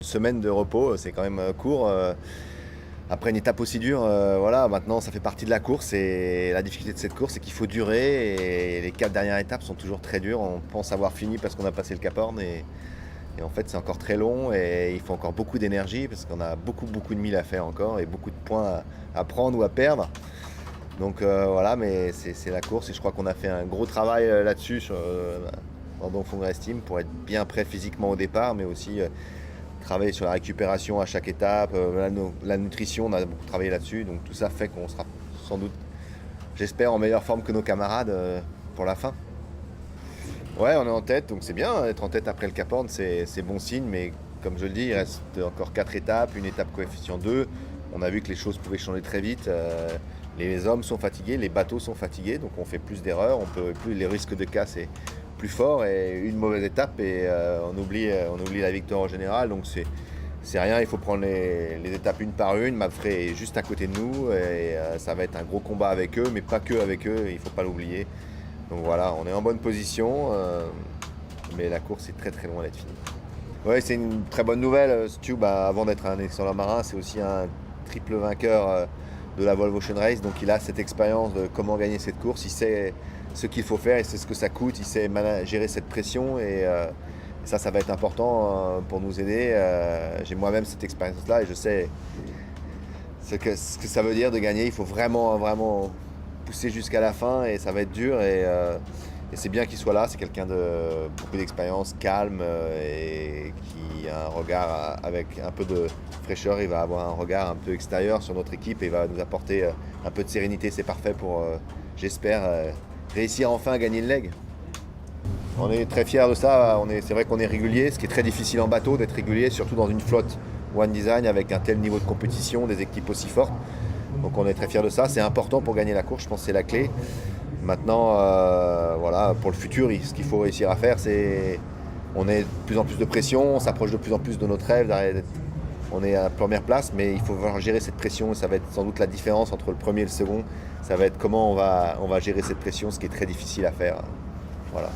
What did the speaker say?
Une semaine de repos, c'est quand même court. Après une étape aussi dure, voilà, maintenant ça fait partie de la course et la difficulté de cette course, c'est qu'il faut durer et les 4 dernières étapes sont toujours très dures. On pense avoir fini parce qu'on a passé le Cap Horn et en fait c'est encore très long et il faut encore beaucoup d'énergie parce qu'on a beaucoup de milles à faire encore et beaucoup de points à prendre ou à perdre. Donc voilà, mais c'est la course et je crois qu'on a fait un gros travail là-dessus dans Dongfeng Race Team pour être bien prêt physiquement au départ, mais aussi travailler sur la récupération à chaque étape, la nutrition, on a beaucoup travaillé là-dessus, donc tout ça fait qu'on sera sans doute, j'espère, en meilleure forme que nos camarades pour la fin. Ouais, on est en tête, donc c'est bien, être en tête après le Cap Horn, c'est bon signe, mais comme je le dis, il reste encore 4 étapes, une étape coefficient 2. On a vu que les choses pouvaient changer très vite. Les hommes sont fatigués, les bateaux sont fatigués, donc on fait plus d'erreurs, les risques de casse est plus fort et une mauvaise étape et on oublie la victoire en général. Donc c'est rien, il faut prendre les étapes une par une. Mapfre est juste à côté de nous et ça va être un gros combat avec eux, mais pas que avec eux, il ne faut pas l'oublier. Donc voilà, on est en bonne position, mais la course est très loin d'être finie. Ouais, c'est une très bonne nouvelle. Stu, avant d'être un excellent marin, c'est aussi un triple vainqueur de la Volvo Ocean Race. Donc il a cette expérience de comment gagner cette course. Il sait ce qu'il faut faire, il sait ce que ça coûte, il sait gérer cette pression et ça va être important pour nous aider. J'ai moi-même cette expérience-là et je sais ce que ça veut dire de gagner. Il faut vraiment pousser jusqu'à la fin et ça va être dur et c'est bien qu'il soit là. C'est quelqu'un de beaucoup d'expérience, calme et qui a un regard avec un peu de fraîcheur. Il va avoir un regard un peu extérieur sur notre équipe et il va nous apporter un peu de sérénité. C'est parfait pour, j'espère, réussir enfin à gagner le leg. On est très fiers de ça. C'est vrai qu'on est régulier, ce qui est très difficile en bateau d'être régulier, surtout dans une flotte One Design avec un tel niveau de compétition, des équipes aussi fortes. Donc on est très fiers de ça. C'est important pour gagner la course, je pense que c'est la clé. Maintenant, voilà, pour le futur, ce qu'il faut réussir à faire, c'est on est de plus en plus de pression, on s'approche de plus en plus de notre rêve. On est à la première place, mais il faut gérer cette pression. Ça va être sans doute la différence entre le premier et le second. Ça va être comment on va gérer cette pression, ce qui est très difficile à faire. Voilà.